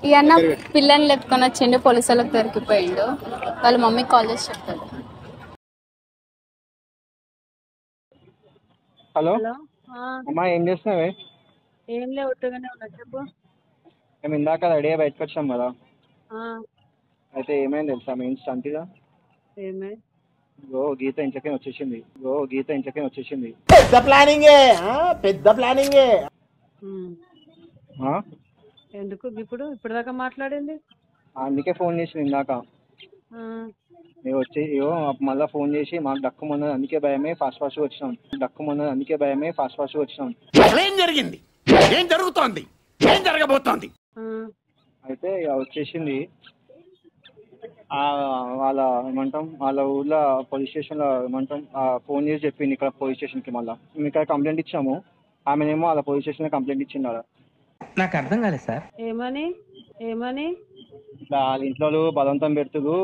ఈ అన్న పిల్లని లేపుకొని వచ్చిండు, పోలీసు వాళ్ళకి దొరికిపోయిండు. వాళ్ళ మమ్మీకి కాల్ చేసి చెప్తాడు. Hello hello. అమ్మా, ఏం చేస్తున్నావే? ఏం లే, ఉత్తగానే ఉన్నా. చెప్పు. మేము ఇందాక రెడీ అయ్యి బయటకు వచ్చాం కదా, ఆ, అయితే ఏమైంది తెలుసా? మీ ఇంటి సంతిగా ఏమే? గీత ఇంట్లోకి వచ్చేసింది. పెద్ద ప్లానింగే. ఉమ్. ఆ? ఎందుకు ఇప్పటిదాకా మాట్లాడింది? అందుకే ఫోన్ చేసింది ఇందాక. ఆ, మేము వచ్చి మళ్ళీ ఫోన్ చేసి మాకు దక్కుమన్నది, అందుకే భయమే ఫాస్ట్ వచ్చినాం. ఏం జరిగింది? ఏం జరుగుతోంది? ఏం జరగబోతోంది? ఆ, అయితే ఇక వచ్చేసింది. వాళ్ళ వాళ్ళ ఊర్లో పోలీస్ స్టేషన్లో ఫోన్ చేసి చెప్పింది ఇక్కడ పోలీస్ స్టేషన్కి. మళ్ళీ మేము ఇక్కడ కంప్లైంట్ ఇచ్చాము, ఆమెనేమో వాళ్ళ పోలీస్ స్టేషన్లో కంప్లైంట్ ఇచ్చింది. నాకు అర్థం కాలేదు సార్. ఏమని? ఇట్లా వాళ్ళ ఇంట్లో బలవంతం పెడుతుడు,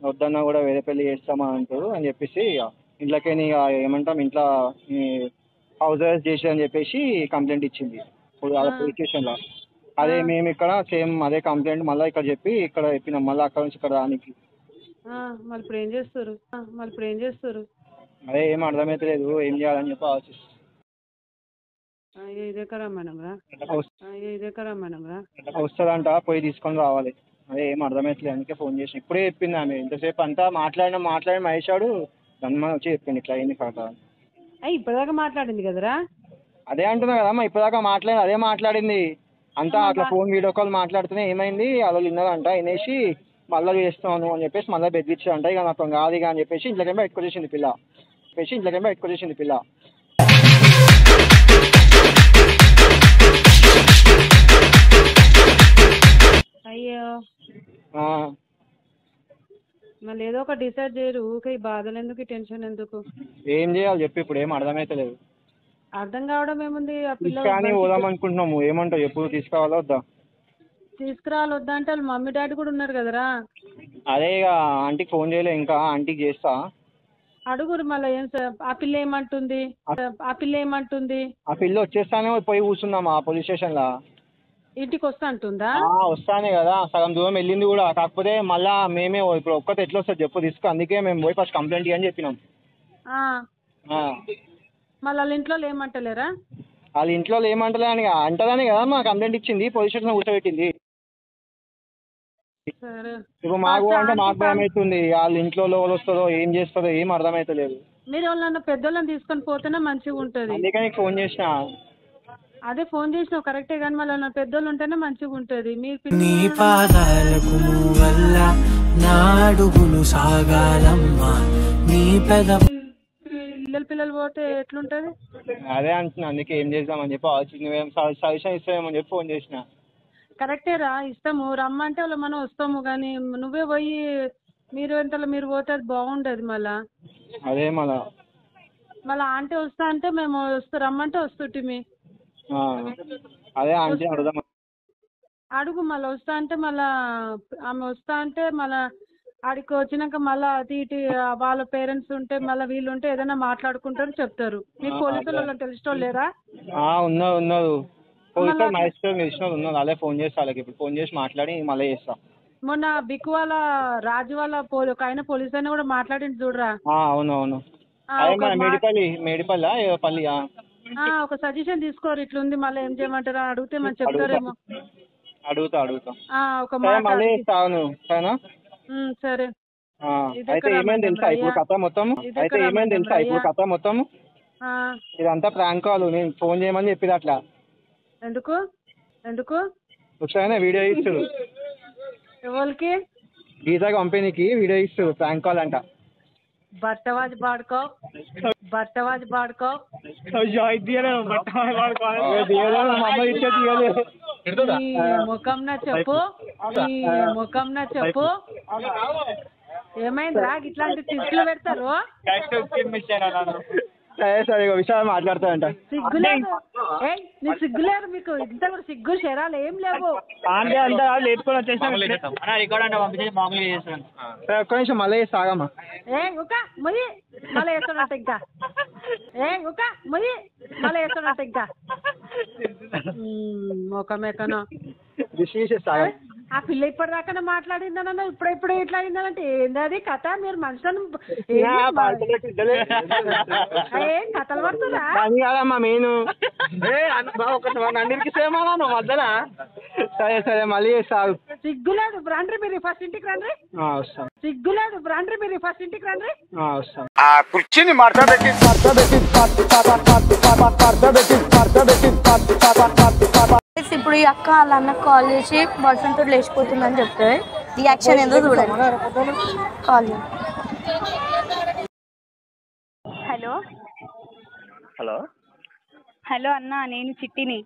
వద్దన్నా కూడా వేరే పెళ్లి చేస్తామా అంటారు అని చెప్పేసి ఇంట్లోకే ఇంట్లో హౌస్ అరెస్ట్ చేసి అని చెప్పేసి కంప్లైంట్ ఇచ్చింది వాళ్ళ పోలీస్ స్టేషన్లో. అదే మేము ఇక్కడ సేమ్ అదే కంప్లైంట్ మళ్ళీ ఇక్కడ చెప్పినాం, మళ్ళీ అక్కడ నుంచి ఇక్కడ రానికి. మళ్ళీ ఇప్పుడు ఏం చేస్తారు? అదే ఏం అర్థమైతలేదు, ఏం చేయాలని చెప్పి ఆలోచిస్తాం. ఇదే కరా మేడం రా. వస్తుందంట, పోయి తీసుకొని రావాలి. అదే ఏం అర్థమైతలేదు, అందుకే ఫోన్ చేసిన. ఇప్పుడే చెప్పింది ఆమె. ఇంతసేపు అంతా మాట్లాడి మహేషాడు గన్మని వచ్చి చెప్పింది ఇట్లా అయింది కాక. ఇప్పటిదాకా మాట్లాడింది కదరా. అదే అంటున్నా కదమ్మా, ఇప్పటిదాకా అదే మాట్లాడింది అంతా. అట్లా ఫోన్ వీడియో కాల్ మాట్లాడుతూనే ఏమైంది వాళ్ళు విన్నారంట, వినేసి మళ్ళీ చేస్తాను అని చెప్పేసి మళ్ళీ బెదిరించాడంట. ఇక నాతో కాదు ఇక అని చెప్పేసి ఇంట్లోకేమో పెట్టుకొచ్చేసింది పిల్ల. అయ్యో, మళ్ళీ ఏదో ఒక డిసైడ్ చేయరు. ఊకే ఈ బాధలు ఎందుకు, టెన్షన్ ఎందుకు? ఏం చేయాలి చెప్పి, ఇప్పుడు ఏం అర్థమైతలేదు. అర్థం కావడం ఏముంది? ఆ పిల్ల పోదాం అనుకుంటున్నాము, ఏమంటావు చెప్పు? తీసుకురావాలా వద్దా? తీసుకురావాలి వద్దా అంటే వాళ్ళ మమ్మీ డాడీ కూడా ఉన్నారు కదరా. అదే ఇక ఆంటీకి ఫోన్ చేయలే, ఇంకా ఆంటీకి చేస్తా. అడుగురు మళ్ళీ. ఆ పిల్ల ఏమంటుంది? ఆ పిల్ల వచ్చేస్తానే పోయి కూర్చున్నాం ఆ పోలీస్ స్టేషన్లో. ఇంటికి వస్తా అంటుందా? వస్తానే కదా, సగం దూరం వెళ్ళింది కూడా. కాకపోతే మళ్ళా మేమే ఇప్పుడు ఒక్కటి ఎట్లా వస్తుంది చెప్పు, తీసుకో. అందుకే మేము పోయి ఫస్ట్ కంప్లైంట్ ఇవ్వని చెప్పినాం. మళ్ళీ వాళ్ళ ఇంట్లో ఏమంటలేరా? వాళ్ళ ఇంట్లో ఏమంటలే అని అంటదని కదా మా కంప్లైంట్ ఇచ్చింది, పోలీస్ స్టేషన్ కూర్చోబెట్టింది. ఇప్పుడు మాకు అంటే మాకు భయం అవుతుంది, వాళ్ళ ఇంట్లో ఎవరు వస్తుందో ఏం చేస్తుందో ఏం అర్థమైతలేదు. మీరు ఎవరన్నా పెద్దోళ్ళని తీసుకొని పోతేనే మంచిగా ఉంటుంది. అందుకే నీకు ఫోన్ చేసిన. అదే ఫోన్ చేసినావు కరెక్టే, కానీ మళ్ళీ పెద్దోళ్ళు ఉంటేనే మంచిగా ఉంటుంది. నీ పాదాలకు వల్ల నా అడుగులు సాగాలమ్మా, నీ పిల్లలు పోతే ఎట్లుంటది? అదే అంటున్నా, అందుకే ఏం చేద్దామని చెప్పి ఆలోచించి సజెషన్ ఇస్తామని చెప్పి ఫోన్ చేసిన. కరెక్టేరా, ఇస్తాము. రమ్మంటే వాళ్ళు మనం వస్తాము, కానీ నువ్వే పోయి మీరు పోతే అది బాగుండదు. అదే మళ్ళా ఆంటీ వస్తా అంటే మేము రమ్మంటే వస్తుంటిమి. అదే ఆంటీ అడుగుదాం. అడుగు మళ్ళీ వస్తా అంటే, ఆమె వస్తా అంటే ఆడికి వచ్చినాక మళ్ళీ ఇటు వాళ్ళ పేరెంట్స్ ఉంటే మళ్ళీ వీళ్ళు ఉంటే ఏదైనా మాట్లాడుకుంటారు, చెప్తారు. మీకు పోలీసులు తెలిసిన వాళ్ళు లేరా? ఉన్నారు ఉన్నారు. అదే ఫోన్ చేస్తా వాళ్ళకి, ఇప్పుడు ఫోన్ చేసి మాట్లాడి మళ్ళీ చేస్తా. మొన్న బిక్కు వాళ్ళ రాజు వాళ్ళ ఒక ఆయన పోలీస్ అయినా కూడా మాట్లాడింది చూడరా. అవునవును, మేడిపల్లి పల్లి. ఒక సజెషన్ తీసుకోరు, ఇట్లుంది మళ్ళీ ఏం చేయమంటారా అడిగితే మనం చెప్తారేమో. అడుగుతా ఒక మాట. సరే. అయితే ఏమైంది తెలుసా ఇప్పుడు కథ మొత్తం? ఇదంతా ప్రాంక్ కాల్. నేను ఫోన్ చేయమని చెప్పిది అట్లా. ఎందుకు ఒకసారి వీడియో ఇస్తుడు, ఎవరికి? గీతా కంపెనీకి వీడియో ఇస్తుడు, ప్రాంక్ కాల్ అంట. బట్టవాజ్ బాడుకో ముఖంన చెప్పు ఏమైందిరా? ఇట్లాంటి తిట్లు పెడతారు? సరే విషయాలు మాట్లాడతాడంట. సిగ్గులేదు? నీకు సిగ్గులేదు? మీకు ఇంత కూడా సిగ్గు శరాలు ఏం లేవు. లేపుకొని వచ్చేసి ఒక్క నిమిషం మళ్ళీ సాగమ్మా. మళ్ళీ వేస్తాడంట ఇంకా. ముఖమేకనో సాగం. ఆ పిల్ల ఇప్పటిదాకా మాట్లాడిందన్న ఇప్పుడు ఇట్లా అయిందనంటే ఏంది అది కథ? మీరు మనుషులను ఏం కథలు పడుతుందా? కాదమ్మా మెయిన్ నందికి సేమా మధ్యన. సరే సరే మళ్ళీ చేస్తారు. సిగ్గులేదు రండి మీరు ఫస్ట్ ఇంటికి రండి. వస్తాం. సిగ్గులేదు రండి మీరు ఫస్ట్ ఇంటికి రండి. వస్తాం. ఆ కుర్చీని మార్చబెట్టి ఇప్పుడు ఈ అక్క వాళ్ళ అన్న కాల్ చేసి బాయ్ ఫ్రెండ్ తోటి లేచిపోతుందని చెప్తే రియాక్షన్ ఏందో చూడండి. కాల్ హలో హలో హలో అన్న, నేను చిట్టిని.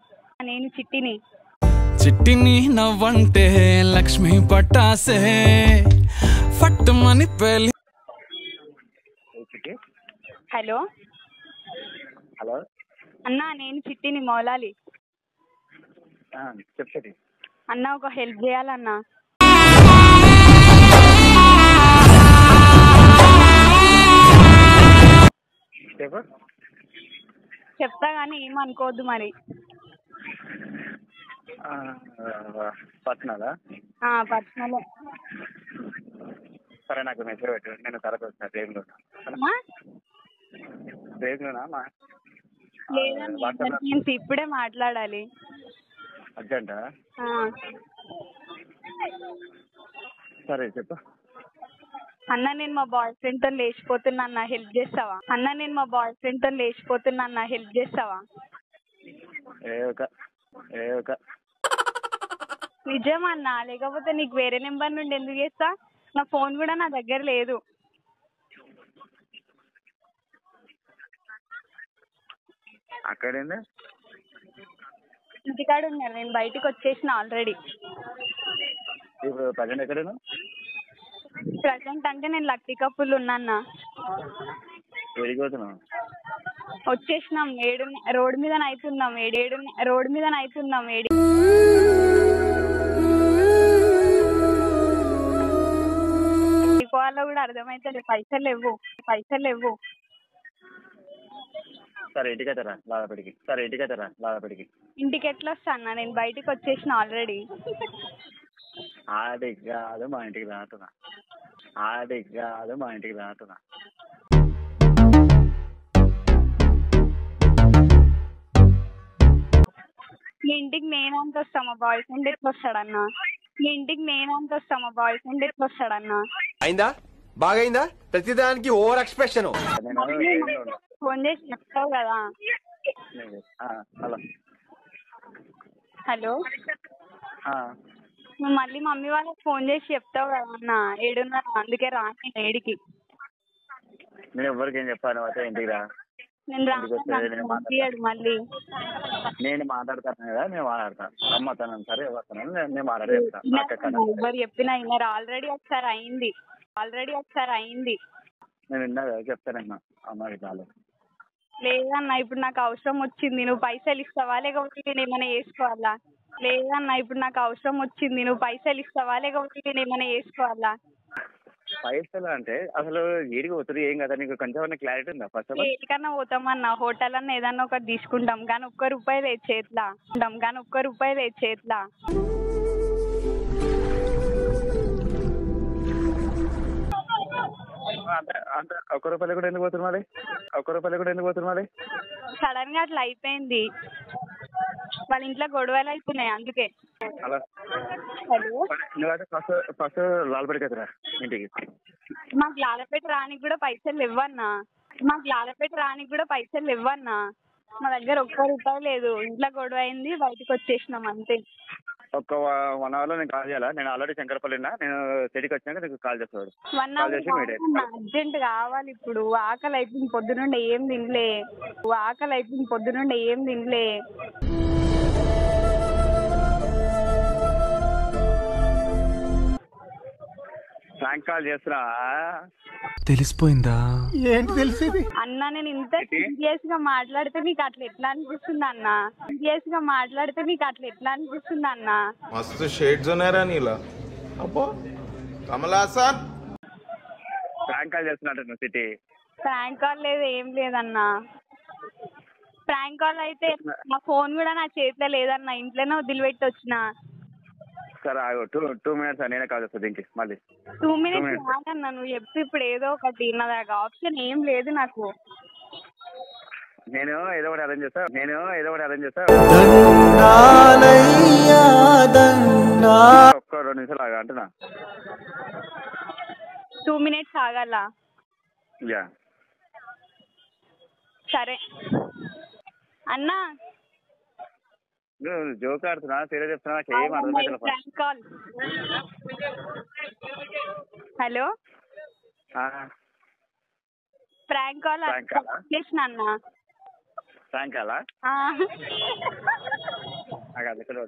చిట్టిని నవ్వంటే లక్ష్మి పట్టాసే ఫట్టుమని పెళ్ళి. హలో హలో అన్న, నేను చిట్టిని మౌలాలి. చెప్పండి అన్న, ఒక హెల్ప్ చేయాలన్నా. చెప్తా కానీ ఏమనుకోవద్దు మరి. పర్సనలా? పర్సనల్. సరే నాకు మెసేజ్ పెట్టు, నేను తర్వాత వస్తాను. రేపులోనా? లేదన్నా, ఇప్పుడే మాట్లాడాలి. అర్జెంటా? సరే చెప్పు. అన్న, నేను మా బాయ్ ఫ్రెండ్ తో లేచిపోతున్నా, హెల్ప్ చేస్తావా? నిజమన్నా, లేకపోతే నీకు వేరే నెంబర్ నుండి ఎందుకు చేస్తా? నా ఫోన్ కూడా నా దగ్గర లేదు. అక్కడేంది? ఇంటికాడ ఉన్నారు, నేను బయటికి వచ్చేసిన ఆల్రెడీ. ఇప్పుడు ప్రజెంట్ ఎక్కడేనా? ప్రజెంట్ అంటే నేను లక్కీ కప్పులు ఉన్నా. వెళ్ళిపోతున్నావు? వచ్చేసినాం. రోడ్ మీద అవుతున్నాం. వెళ్ళిపోవాలో కూడా అర్థమైతే పైసలు లేవు. సరే ఇంటికి అవుతారా లాగపడికి? ఇంటికి ఎట్లా వస్తా అన్న, నేను బయటికి వచ్చేసిన ఆల్రెడీ. ఆడికి కాదు మా ఇంటికి రాతున్నా. మీ ఇంటికి నేనంత వస్తా, మా బాయ్ ఫ్రెండ్ ఎట్లా వస్తాడన్నా? అయిందా? బాగైందా? ప్రతిదానికి ఓవర్ ఎక్స్ప్రెషన్. ఫోన్ చేసి చెప్తావు కదా. హలో నువ్వు మళ్ళీ మమ్మీ వాళ్ళకి ఫోన్ చేసి చెప్తావు కదా అన్న, ఏడున్నారు అందుకే రాని ఏడికి. నేను ఎవరికి ఏం చెప్పాను అయితే ఇంటికి రా. నేను రాను మళ్ళీ. నేను మాట్లాడతాను కదా, నేను మాట్లాడతాను. అమ్మతాను సరే ఎవరు నేను మాట్లాడే చెప్తాను. ఎవరు చెప్పినా విన్నారు. ఆల్రెడీ ఒకసారి అయింది. నేను విన్నా కదా, చెప్తానన్నా. అమ్మాయి చాలు. లేదన్నా, ఇప్పుడు నాకు అవసరం వచ్చింది. నువ్వు పైసలు ఇస్తావా లేకపోతే నేను ఏమైనా చేసుకోవాలా? పైసలు అంటే అసలు ఏడికి పోతుంది ఏం కదా, నీకు కొంచెం క్లారిటీ ఉందా? ఫస్ట్ ఆఫ్ ఆల్ ఏడికన్నా పోతామన్నా, హోటల్ అన్న ఏదన్నా ఒకటి తీసుకుంటాం కానీ ఒక్క రూపాయి లేదు చేతిలా. అంటే ఒక్క రూపాయలు కూడా ఎందుకు పోతున్నారు మరి? సడన్ గా అట్లా అయిపోయింది. వాళ్ళ ఇంట్లో గొడవలు అవుతున్నాయి అందుకే. హలో హలో నువ్వైతే ఫస్ట్ లాల్పడికి అవుతురా ఇంటికి. మాకు లాలపేట రానికి కూడా పైసలు ఇవ్వన్నా. మా దగ్గర ఒక్క రూపాయి లేదు. ఇంట్లో గొడవ అయింది, బయటకు వచ్చేసినాం అంతే. ఒక 1 hour లో నేను కాల్ చేయాలా? నేను ఆల్రెడీ శంకరపల్లి ఉన్నా. నేను సిటీకి వచ్చినాక నీకు కాల్ చేస్తాడు. 1 hour అర్జెంట్ కావాలి ఇప్పుడు. ఆకలి అయిపోయింది, పొద్దునుండి ఏం తినలే. ఫ్రాంక్ కాల్ చేస్తున్నా. తెలిసిపోయిందా? ఏంటి తెలిసేది? అన్న నేను ఇంత సీరియస్ గా మాట్లాడితే నీకు అట్లా ఎట్లా అనిపిస్తుంది అన్న? మస్తు షేడ్స్ ఉన్నారా నీలా? అబ్బో కమలాసన్. ఫ్రాంక్ కాల్ చేస్తున్నట్టు సిటీ. ప్రాంక్ కాల్ లేదు, ఏం లేదన్నా. ప్రాంక్ కాల్ అయితే నా ఫోన్ కూడా నా చేతిలో లేదన్నా, ఇంట్లోనే వదిలిపెట్టి వచ్చిన. సరే ఆగు 2 minutes నేనే కాల్ చేస్తాను దీనికి మళ్ళీ 2 minutes కాదన్నా, నువ్వు చెప్పు ఇప్పుడు ఏదో ఒకటి. నా దగ్గర ఆప్షన్ ఏం లేదు నాకు. నేను ఏదో ఒకటి అరేంజ్ చేస్తా ఒక్క 2 నిమిషాలు ఆగా అంటున్నా. 2 minutes ఆగాల? యా సరే అన్నా. నువ్వు జోక్ ఆడుతున్నా సీరియస్ చెప్తున్నా నాకు ఏం అర్థమైతే. Prank call. Hello prank call చేసిన అన్నా. ప్రాంక్ కాలా? ఆ. నాకు అందుకని